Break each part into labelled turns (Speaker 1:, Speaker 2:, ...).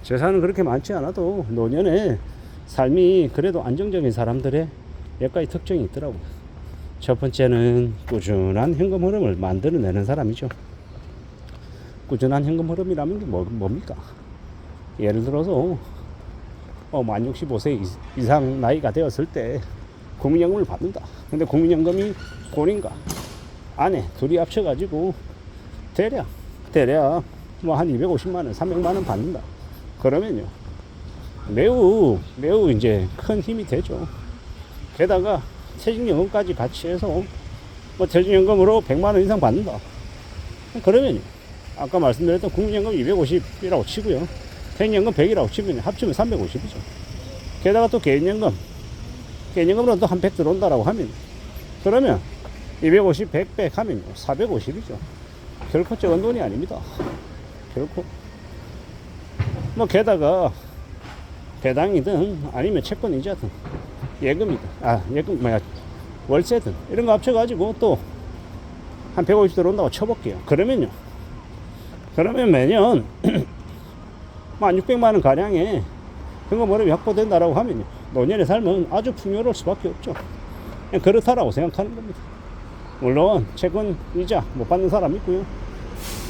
Speaker 1: 재산은 그렇게 많지 않아도 노년에 삶이 그래도 안정적인 사람들의 몇 가지 특징이 있더라고요. 첫 번째는 꾸준한 현금 흐름을 만들어내는 사람이죠. 꾸준한 현금 흐름이라는 게 뭡니까? 예를 들어서 만 65세 이상 나이가 되었을 때 국민연금을 받는다. 근데 국민연금이 본인과 아내 둘이 합쳐가지고 대략 뭐 한 250만원, 300만원 받는다. 그러면요, 매우 이제 큰 힘이 되죠. 게다가 퇴직연금까지 같이 해서 뭐 퇴직연금으로 100만원 이상 받는다. 그러면요, 아까 말씀드렸던 국민연금 250이라고 치고요, 퇴직연금 100이라고 치면 합치면 350이죠. 게다가 또 개인연금으로 또 한 100 들어온다라고 하면, 그러면 250, 100 하면 450이죠. 결코 적은 돈이 아닙니다. 결코. 뭐 게다가 배당이든 아니면 채권이자든 예금이든 월세든 이런 거 합쳐가지고 또 한 150 들어온다고 쳐볼게요. 그러면 매년 1600만원 가량의 현금 흐름이 확보된다라고 하면요, 노년의 삶은 아주 풍요로울 수밖에 없죠. 그냥 그렇다라고 생각하는 겁니다. 물론 채권 이자 못 받는 사람 있고요,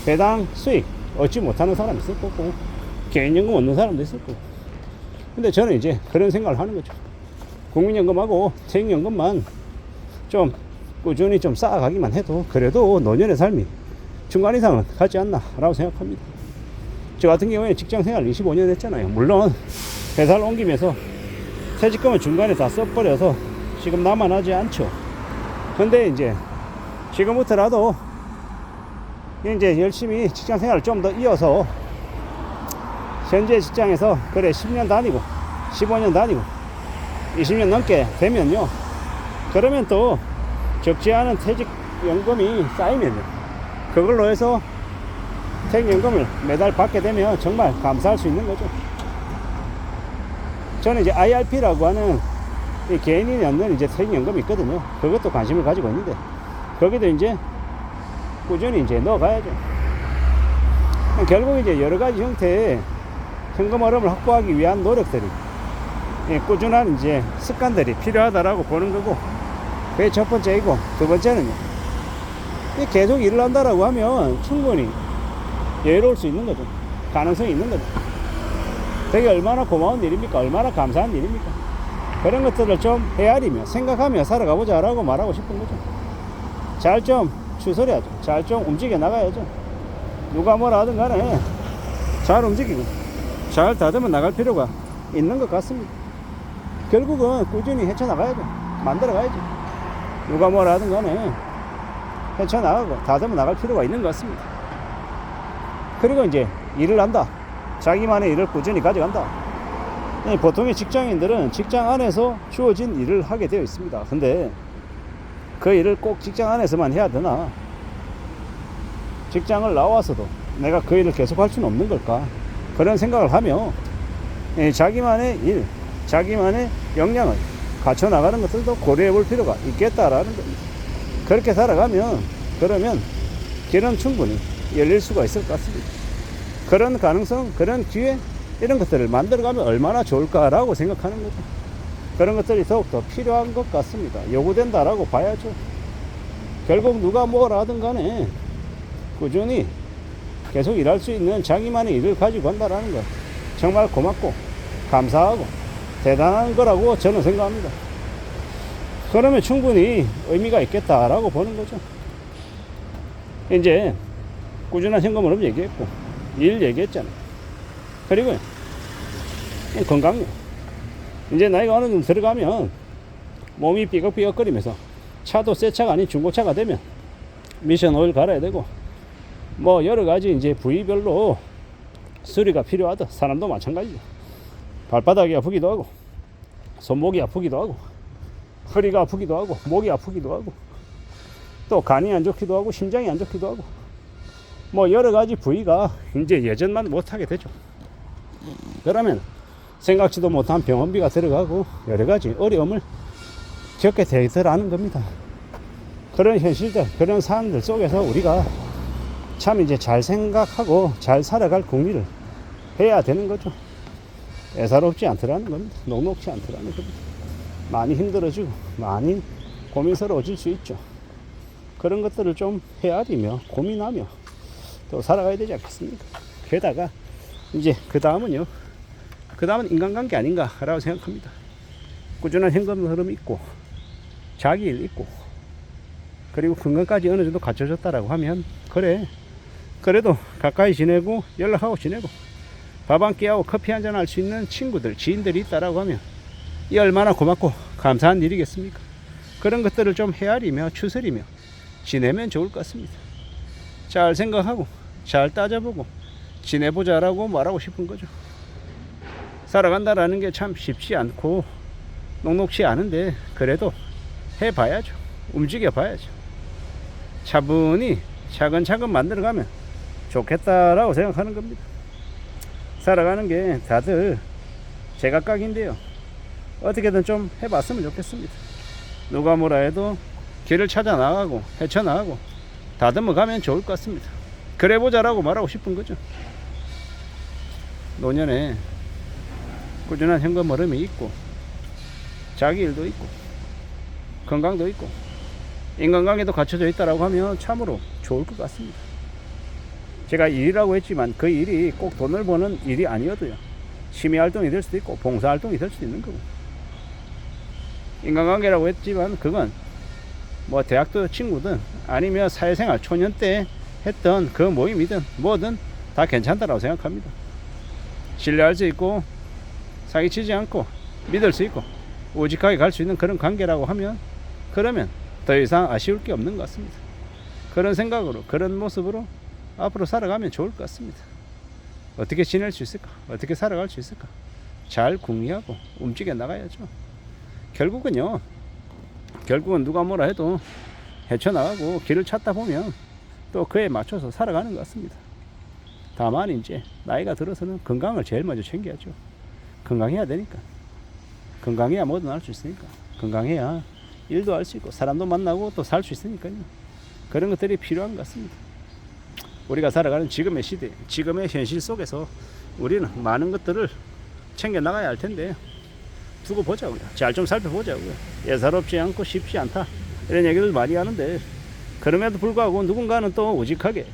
Speaker 1: 배당 수익 얻지 못하는 사람 있을 거고, 개인연금 얻는 사람도 있을 거고. 근데 저는 이제 그런 생각을 하는 거죠. 국민연금하고 퇴직연금만 좀 꾸준히 좀 쌓아가기만 해도 그래도 노년의 삶이 중간 이상은 가지 않나 라고 생각합니다. 저 같은 경우에 직장생활 25년 했잖아요. 물론 회사를 옮기면서 퇴직금을 중간에 다 써버려서 지금 남아나지 않죠. 근데 이제 지금부터라도 이제 열심히 직장생활을 좀 더 이어서 현재 직장에서 그래 10년 다니고 15년 다니고 20년 넘게 되면요, 그러면 또 적지 않은 퇴직연금이 쌓이면요, 그걸로 해서 퇴직연금을 매달 받게 되면 정말 감사할 수 있는 거죠. 저는 이제 IRP라고 하는 이 개인이 넣는 이제 퇴직연금이 있거든요. 그것도 관심을 가지고 있는데 거기도 이제 꾸준히 이제 넣어가야죠. 결국 이제 여러 가지 형태의 현금 흐름을 확보하기 위한 노력들이, 꾸준한 이제 습관들이 필요하다라고 보는 거고, 그게 첫 번째이고, 두 번째는요, 계속 일을 한다라고 하면 충분히 여유로울 수 있는 거죠. 가능성이 있는 거죠. 되게 얼마나 고마운 일입니까? 얼마나 감사한 일입니까? 그런 것들을 좀 헤아리며 생각하며 살아가보자 라고 말하고 싶은 거죠. 잘 좀 추스려야죠. 잘 좀 움직여 나가야죠. 누가 뭐라 하든 간에 잘 움직이고 잘 다듬어 나갈 필요가 있는 것 같습니다. 결국은 꾸준히 헤쳐나가야죠. 만들어가야죠. 누가 뭐라 하든 간에 헤쳐나가고 다듬어 나갈 필요가 있는 것 같습니다. 그리고 이제 일을 한다. 자기만의 일을 꾸준히 가져간다. 보통의 직장인들은 직장 안에서 주어진 일을 하게 되어 있습니다. 근데 그 일을 꼭 직장 안에서만 해야 되나? 직장을 나와서도 내가 그 일을 계속 할 수는 없는 걸까? 그런 생각을 하며 자기만의 일, 자기만의 역량을 갖춰 나가는 것들도 고려해 볼 필요가 있겠다라는 겁니다. 그렇게 살아가면 그러면 길은 충분히 열릴 수가 있을 것 같습니다. 그런 가능성, 그런 기회, 이런 것들을 만들어가면 얼마나 좋을까라고 생각하는 거죠. 그런 것들이 더욱더 필요한 것 같습니다. 요구된다라고 봐야죠. 결국 누가 뭐라 하든 간에 꾸준히 계속 일할 수 있는 자기만의 일을 가지고 간다라는 것, 정말 고맙고 감사하고 대단한 거라고 저는 생각합니다. 그러면 충분히 의미가 있겠다라고 보는 거죠. 이제 꾸준한 현금 흐름 얘기했고, 일 얘기했잖아요. 그리고 건강요. 이제 나이가 어느 정도 들어가면 몸이 삐걱삐걱거리면서 차도 새 차가 아닌 중고차가 되면 미션 오일 갈아야 되고, 뭐 여러 가지 이제 부위별로 수리가 필요하다. 사람도 마찬가지죠. 발바닥이 아프기도 하고, 손목이 아프기도 하고, 허리가 아프기도 하고, 목이 아프기도 하고, 또 간이 안 좋기도 하고, 심장이 안 좋기도 하고, 뭐 여러 가지 부위가 이제 예전만 못하게 되죠. 그러면 생각지도 못한 병원비가 들어가고 여러 가지 어려움을 겪게 되더라는 겁니다. 그런 현실들, 그런 상황들 속에서 우리가 참 이제 잘 생각하고 잘 살아갈 국리를 해야 되는 거죠. 애사롭지 않더라는 겁니다. 녹록지 않더라는 겁니다. 많이 힘들어지고 많이 고민스러워질 수 있죠. 그런 것들을 좀 헤아리며 고민하며 또 살아가야 되지 않겠습니까? 게다가 이제 그 다음은 인간관계 아닌가라고 생각합니다. 꾸준한 현금 흐름이 있고 자기 일 있고 그리고 건강까지 어느 정도 갖춰졌다라고 하면 그래 그래도 가까이 지내고 연락하고 지내고 밥 한 끼하고 커피 한잔 할 수 있는 친구들 지인들이 있다라고 하면 이 얼마나 고맙고 감사한 일이겠습니까? 그런 것들을 좀 헤아리며 추스리며 지내면 좋을 것 같습니다. 잘 생각하고 잘 따져보고 지내보자라고 말하고 싶은 거죠. 살아간다라는 게 참 쉽지 않고 녹록지 않은데 그래도 해봐야죠. 움직여봐야죠. 차분히 차근차근 만들어가면 좋겠다라고 생각하는 겁니다. 살아가는 게 다들 제각각인데요. 어떻게든 좀 해봤으면 좋겠습니다. 누가 뭐라 해도 길을 찾아 나가고 헤쳐나가고 다듬어 가면 좋을 것 같습니다. 그래 보자라고 말하고 싶은 거죠. 노년에 꾸준한 현금 흐름이 있고 자기 일도 있고 건강도 있고 인간관계도 갖춰져 있다라고 하면 참으로 좋을 것 같습니다. 제가 일이라고 했지만 그 일이 꼭 돈을 버는 일이 아니어도요. 취미활동이 될 수도 있고 봉사활동이 될 수도 있는 거고 인간관계라고 했지만 그건 뭐 대학도 친구든 아니면 사회생활 초년 때 했던 그 모임이든 뭐든 다 괜찮다라고 생각합니다. 신뢰할 수 있고 사기치지 않고 믿을 수 있고 오직하게 갈 수 있는 그런 관계라고 하면 그러면 더 이상 아쉬울 게 없는 것 같습니다. 그런 생각으로 그런 모습으로 앞으로 살아가면 좋을 것 같습니다. 어떻게 지낼 수 있을까? 어떻게 살아갈 수 있을까? 잘 궁리하고 움직여 나가야죠. 결국은 누가 뭐라 해도 헤쳐나가고 길을 찾다 보면 또 그에 맞춰서 살아가는 것 같습니다. 다만 이제 나이가 들어서는 건강을 제일 먼저 챙겨야죠. 건강해야 되니까. 건강해야 뭐든 할 수 있으니까. 건강해야 일도 할 수 있고 사람도 만나고 또 살 수 있으니까요. 그런 것들이 필요한 것 같습니다. 우리가 살아가는 지금의 시대, 지금의 현실 속에서 우리는 많은 것들을 챙겨 나가야 할 텐데 두고 보자고요. 잘 좀 살펴보자고요. 예사롭지 않고 쉽지 않다 이런 얘기를 많이 하는데 그럼에도 불구하고 누군가는 또 우직하게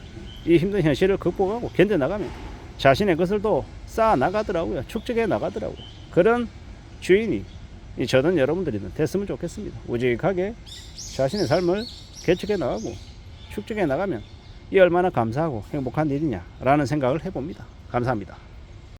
Speaker 1: 이 힘든 현실을 극복하고 견뎌나가면 자신의 것을 또 쌓아 나가더라고요. 축적해 나가더라고요. 그런 주인이 저는 여러분들이 됐으면 좋겠습니다. 우직하게 자신의 삶을 개척해 나가고 축적해 나가면 이 얼마나 감사하고 행복한 일이냐라는 생각을 해봅니다. 감사합니다.